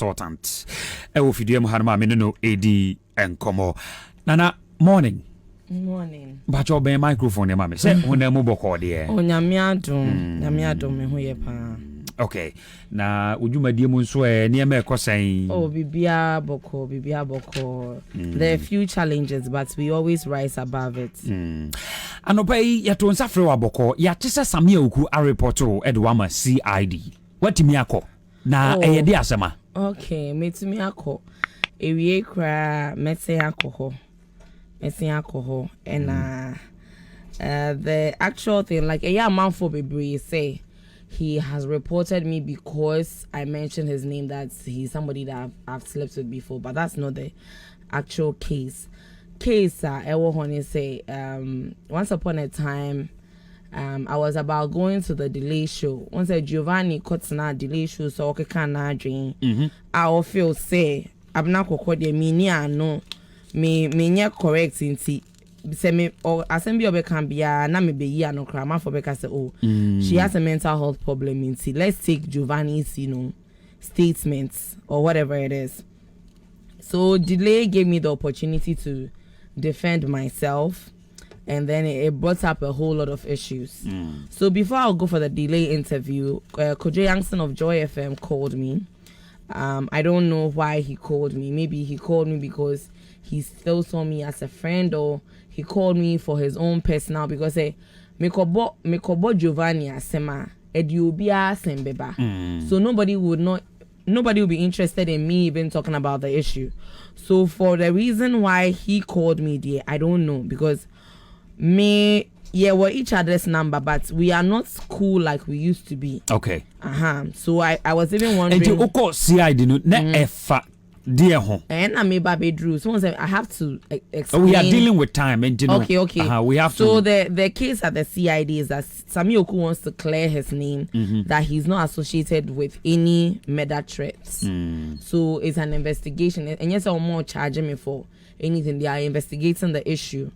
consultant. Ewo Hanma Menino AD and Como. Nana, morning. Morning. But your bay microphone, your mammy. Say, when they move a dear. Oh, Nyamiado, me who ye pa. Okay. Now, would you, my dear Munswe, near me, saying, Oh, Bibia Boko. There are a few challenges, but we always rise above it. And obey Yaton Safra Boko, Yatisa Samioku, a reporter, Edwama CID. What to me, ako? Na a dear summer. Okay, me to me, ako. Ewie cry, metse alcohol. And the actual thing, like a young man for baby say he has reported me because I mentioned his name, that he's somebody that I've slept with before, but that's not the actual case. Ewo Honey say once upon a time I was about going to the delay show. Once a Giovanni cuts na delay show, so okay can dream. I feel say Abena Korkor de me me nye correct inti say me or assembly obe can be na me be ya no kra ma for beka say she has a mental health problem inti. Let's take Giovanni's statements or whatever it is. So delay gave me the opportunity to defend myself, and then it brought up a whole lot of issues. So before I go for the delay interview, Kojo Youngson of Joy FM called me. I don't know why he called me. Maybe he called me because he still saw me as a friend, or he called me for his own personal, because mekobo Giovanni asema ediobia sembeba. So nobody will be interested in me even talking about the issue. So for the reason why he called me there, I don't know, because we're each other's number, but we are not cool like we used to be. Okay. So I was even wondering. And you go CID no efa dear home. And I may baby Drew. Someone said I have to explain. We are dealing with time, and you know. Okay. We have so to. the case at the CID is that Sami Oku wants to clear his name, that he's not associated with any murder threats. So it's an investigation, and yes, I'm more charging me for anything. They are investigating the issue.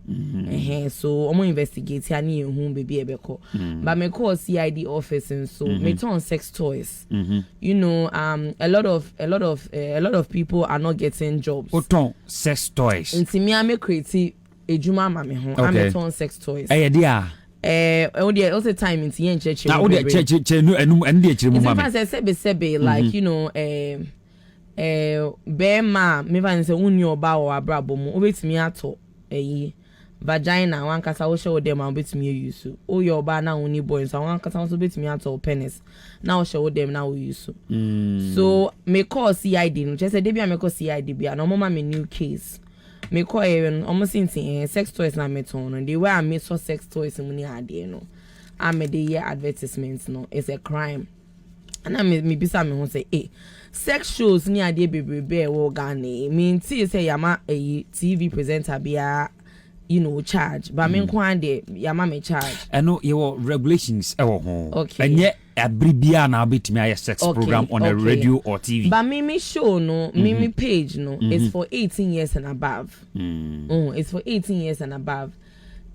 So I'm more investigating whom baby ebeko. But me call CID office, and so me turn sex toys. You know, a lot of people are not getting jobs. Oton sex toys. Inti me ame create ejuma mame ho. Ame turn sex toys. Dia. Also time inti yen church. Na odi church no enum ende chire mu mame. Sebe like you know bema me van say unni oba o abrabo mu obetimi ato vagina wan kasa wo show dem obetimi use o your oba na unni boy so wan kasa so obetimi ato penis na wo show dem na wo use so me call CID no just say dey me call CID bia no mama me new case me call almost in sex toys na me ton no the way I make so sex toys mu ni ade no I made the year advertisements no it's a crime. And I me bisa me who say sex shows ni ade bebrebe wo Ghana mean see say yama a TV presenter bia you know charge but me nko ande yama me charge no your regulations ewo ho okay and yet abribia na betimi aye sex program on a radio or TV but me show no me page no is for 18 years and above it's for 18 years and above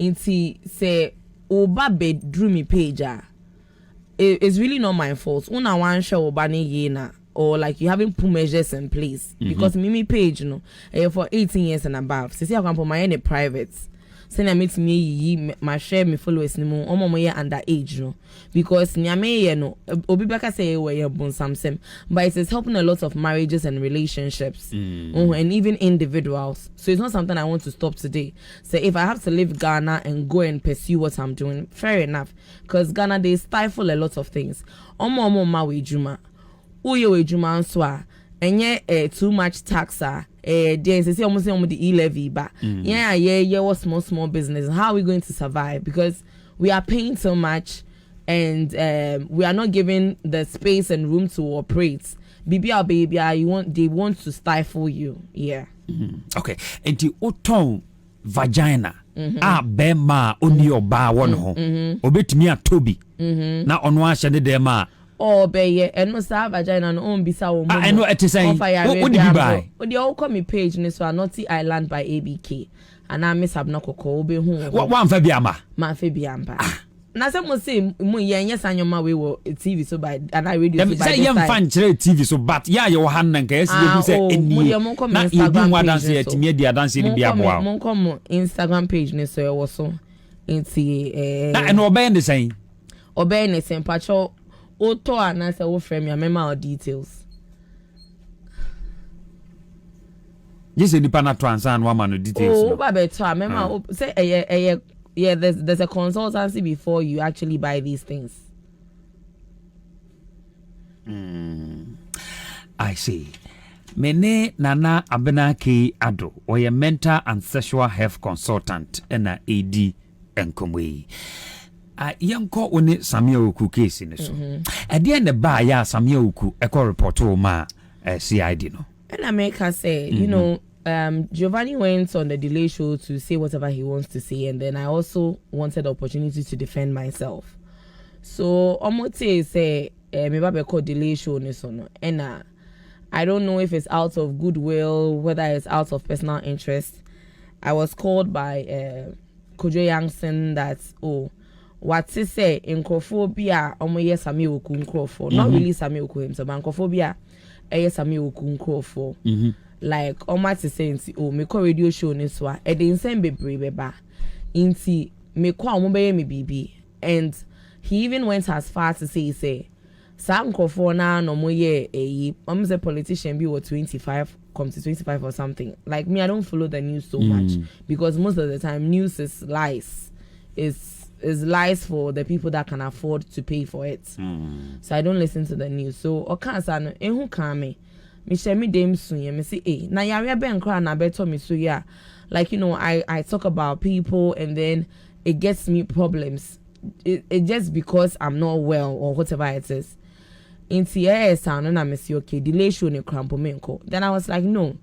inti say oba bedroom me page it's really not my fault. Una one show bani na or like you haven't put measures in place because Mimi page you know for 18 years and above. So see I can put my any private. Say na meet me my share me followers ni mo omo ye underage no because nyame ye no obi beka say we ye bon samsem but it is helping a lot of marriages and relationships and even individuals. So it's not something I want to stop today. So if I have to leave Ghana and go and pursue what I'm doing, fair enough, because Ghana they stifle a lot of things. Omo ma we juma uye we juma answa enye too much tax there say almost the e-levy but what small business, how are we going to survive because we are paying so much and we are not given the space and room to operate. Baby they want to stifle you. Okay and the oton vagina bema oni oba won ho obetimi atobi na ono ahye ne dem oh beye and no sa vagina no on bisa wo mo I know it is saying what did you buy the all come page ne so Naughty Island by ABK and I miss Abena Korkor obe hu one fa biama ma fa biamba na say mo say mo yes anyoma we wo TV so by and I radio so by say yam fan chere TV so but ya ye wo han nan ka esi dey say eni na Instagram page say etimi dia dance ni bia boa mo come Instagram page ni so e wo so enti na and obey the same pacho auto and say wo frame ya mema our details yes nipa na transfer and one details oh ba beto mema say yeah, there's a consultancy before you actually buy these things. I see. Mene Nana Abena Ado, or a mental and sexual health consultant and a AD and Comwe. A young call on it Samuel Uku case in the so. At the end of the bar, ya Samuel Uku, a call report to ma CID no. And I make her say, you know, Giovanni went on the Delay show to say whatever he wants to say, and then I also wanted the opportunity to defend myself. So Omote say me babe called Delay show no, and I don't know if it's out of goodwill, whether it's out of personal interest. I was called by Kojo Youngson that what to say in Krophobia omoye Sami Oku Nkrofo, not really Sami Oku himself, but Krophobia Sami Oku Nkrofo. Like Omati saying me call radio show ni so e dey send bebre beba inti me call mo be me bibi, and he even went as far to say some nkofo na no mo ye say politician be what 25 come to 25 or something. Like me, I don't follow the news so much because most of the time news is lies, is lies for the people that can afford to pay for it. So I don't listen to the news. So okansa no ehu kan me share me dem suye me say na yare ben kra na beto me so yeah, like you know I talk about people and then it gets me problems. It just because I'm not well or whatever it is. In sound and I say okay delay show ne crampo menko. Then I was like no,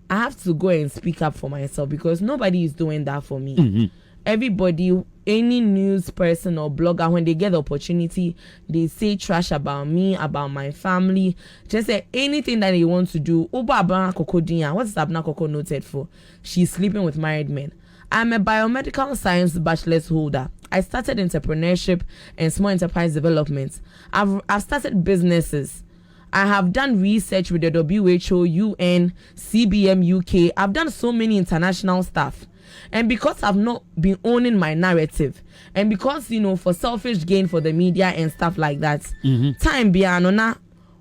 I have to go and speak up for myself because nobody is doing that for me. Everybody, any news person or blogger, when they get the opportunity, they say trash about me, about my family, just say anything that they want to do. Abena Korkor, what's Abena Korkor noted for? She's sleeping with married men. I'm a biomedical science bachelor's holder. I started entrepreneurship and small enterprise development. I've started businesses. I have done research with the WHO, UN, CBM UK. I've done so many international stuff. And because I've not been owning my narrative, and because, you know, for selfish gain for the media and stuff like that, time beyond na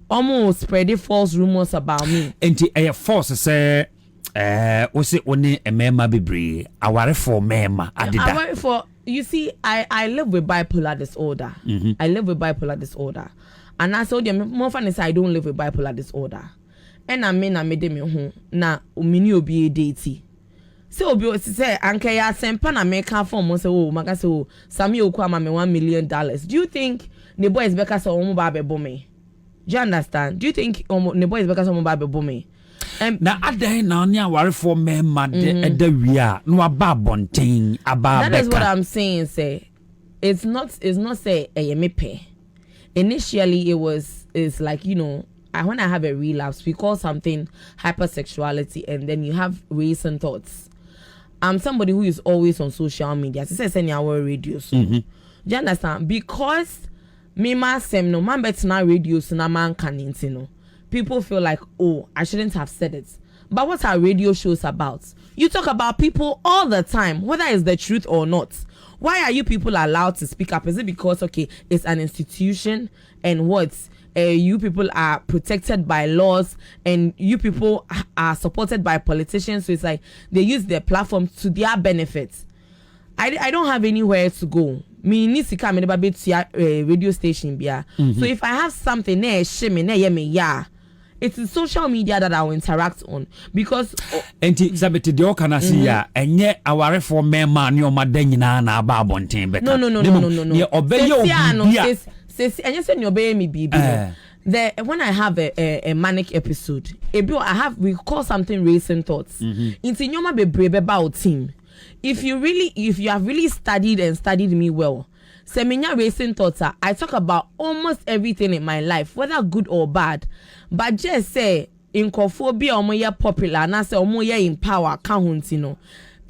almost spreading false rumors about me. And a false say, was it only a mema bebre? I worry for mema. I worry for, you see, I live with bipolar disorder. I live with bipolar disorder. And I told them, more fun is I don't live with bipolar disorder. And I mean, I made them home. Na umini obi a deity. So obi say anke ya sempa na make form say oh maka say oh Sami Oku ama me $1 million. Do you think the boys beka say omo ba bebo me? Do you understand? Do you think the boys beka say omo ba bebo me? Na adan na nya ware for me mad the wia no aba bonten aba beka. That is what I'm saying. Say it's not say me pay. Initially it's like, you know, when I have a relapse, we call something hypersexuality, and then you have recent thoughts. I'm somebody who is always on social media. She says any our radio. So do you understand? Because me masem no man bet na radio so na man can know. People feel like, oh, I shouldn't have said it. But what are radio shows about? You talk about people all the time, whether it's the truth or not. Why are you people allowed to speak up? Is it because okay, it's an institution and what? You people are protected by laws and you people are supported by politicians, so it's like they use their platform to their benefits. I don't have anywhere to go. Me need to come in a radio station bia. So if I have something it's the social media that I will interact on because enti sabeti de okana si ya enye aware for me man yo madan nyina na aba abonten beka no ye obeye obia and you said your baby baby. When I have a manic episode, we call something racing thoughts. Into nyoma be brave about team. If you have really studied me well, seminar racing thoughts I talk about almost everything in my life, whether good or bad. But just say in kophobia omoye popular and I say omoye in power count, you know.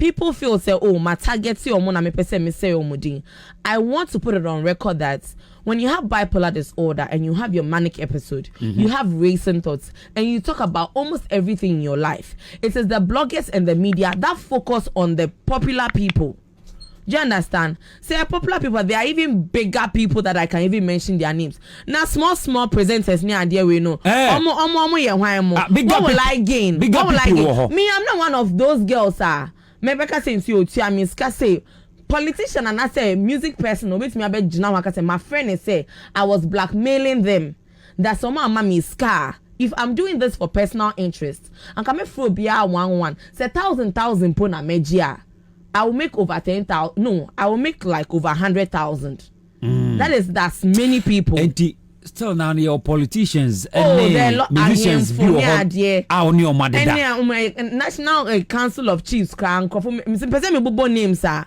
people feel say, oh, my target your mona me pese me say omudin. I want to put it on record that when you have bipolar disorder and you have your manic episode, you have racing thoughts, and you talk about almost everything in your life. It is the bloggers and the media that focus on the popular people. Do you understand? Say popular people, they are even bigger people that I can even mention their names. Now small presenters near idea we know. What will I gain? What will I gain? Me, I'm not one of those girls. Maybe I say to you, I mean, say politician and I say music person. With me, I bet I say my friend is say I was blackmailing them. That some mommy scar. If I'm doing this for personal interest, and come through BR 1 say 1,000 pona mejia. I will make over 10,000. No, I will make like over 100,000. That's many people. Still now your politicians and musicians National Council of Chiefs names are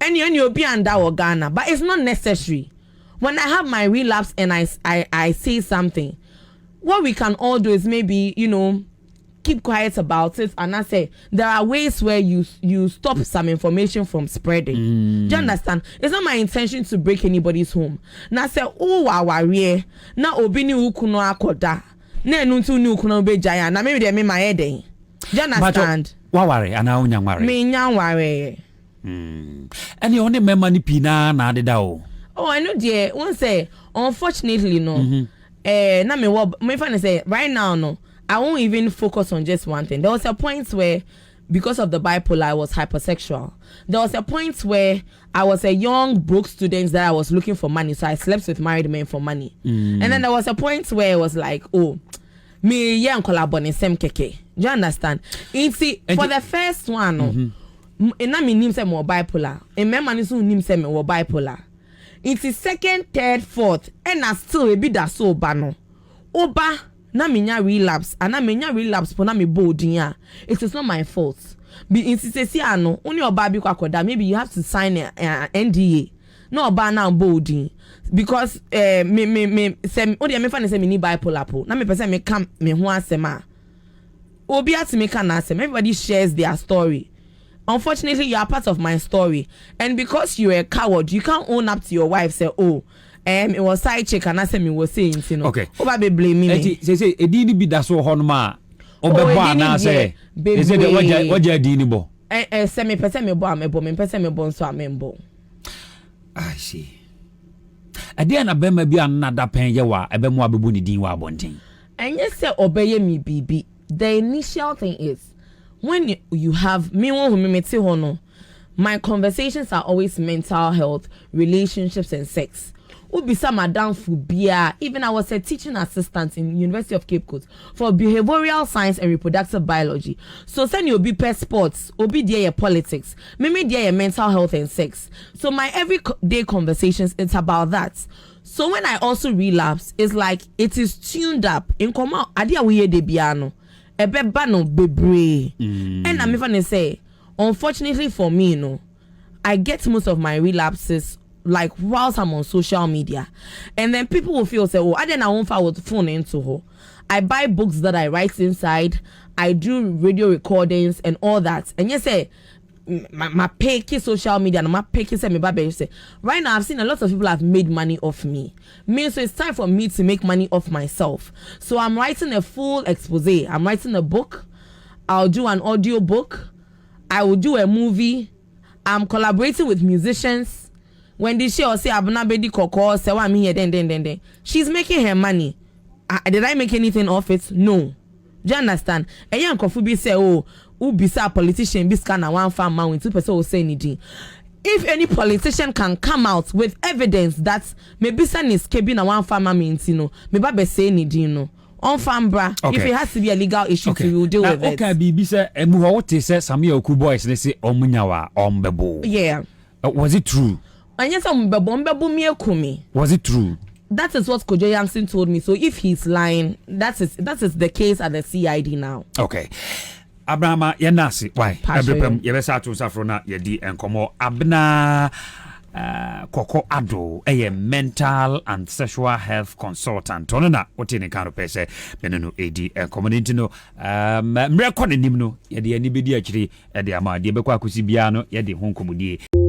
any Obian or Ghana, but it's not necessary. When I have my relapse and I say something, what we can all do is maybe, keep quiet about it, and I say there are ways where you stop some information from spreading. Do you understand? It's not my intention to break anybody's home. Now say, oh, our rear now obini ukuno akoda na nuntu ni ukuno be jaya na maybe they me my head. Do you understand? Wa worry and now nyang worry. Me nyang worry. And you only member ni pina na de da o. Oh, I know dear. One say unfortunately no. Na me find say right now no. I won't even focus on just one thing. There was a point where, because of the bipolar, I was hypersexual. There was a point where I was a young broke student that I was looking for money, so I slept with married men for money. And then there was a point where it was like, oh, me young collabon same keke. Do you understand? See, for the first one, and I mean, say more bipolar. And my man is who say more bipolar. It's second, third, fourth, and I still a bit that so bano. Oba. Na minya relapse and na minya relapse for na me bolding. It is not my fault. Be insist ano only oba bi kwakoda, maybe you have to sign a NDA. No oba na bolding because me say odi me fa say me ni bipolar po. Na me person me come me ho asema. Obi at me can asem. Everybody shares their story. Unfortunately, you are part of my story, and because you are a coward, you can't own up to your wife. Say, oh. It was side check and I said me was saying, okay. Over be blame me. Say didn't be that so honma. Oba na say. Is it what you did bo? Say me person me bo me person me bon so amembo. I see. Ade na be ma bi another pen ye wa ebe mo abebu ni din wa abonten. And yes say obeye me bibi. The initial thing is when you have me won me meti hono. My conversations are always mental health, relationships and sex. Ubisa madam Fubia. Even I was a teaching assistant in University of Cape Coast for behavioral science and reproductive biology. So send you be pet sports, obi dear politics, maybe dear mental health and sex. So my everyday conversations, it's about that. So when I also relapse, it's like it is tuned up. In coma, adia we de biano, ebe bano bebre. And I'm even say, unfortunately for me, I get most of my relapses like whilst I'm on social media, and then people will feel say, oh, I didn't want to phone into her. I buy books that I write inside. I do radio recordings and all that. And you say my picky social media and my picky say me baby say right now I've seen a lot of people have made money off me. So it's time for me to make money off myself. So I'm writing a full expose. I'm writing a book. I'll do an audio book. I will do a movie. I'm collaborating with musicians. When they say Abena Korkor say what I'm here then she's making her money. Did I make anything off it? No. Do you understand? A young Kofubi say, oh, ubisa politician bis kana one farm man with 2% will say anything. If any politician can come out with evidence that maybe son is keeping a one farmer means maybe say anything on farm bra. If it has to be a legal issue, we will deal with it. Okay, bibi say emuhote say Samia Oku boys they say omunyawa ombebo. Yeah. Was it true? Was it true? That is what Kojo Yankson told me. So if he's lying, that is the case at the CID now. Okay. Abrahama yenasi why? Everypem yebesa to safrona yedi enkomo Abena Korkor Ado mental and sexual health consultant ono na wote ne kan pese me no edi community no mrekɔ ne nim no ye de ani bedi akiri de ama de bekɔ akosi bia no ye de honkomudie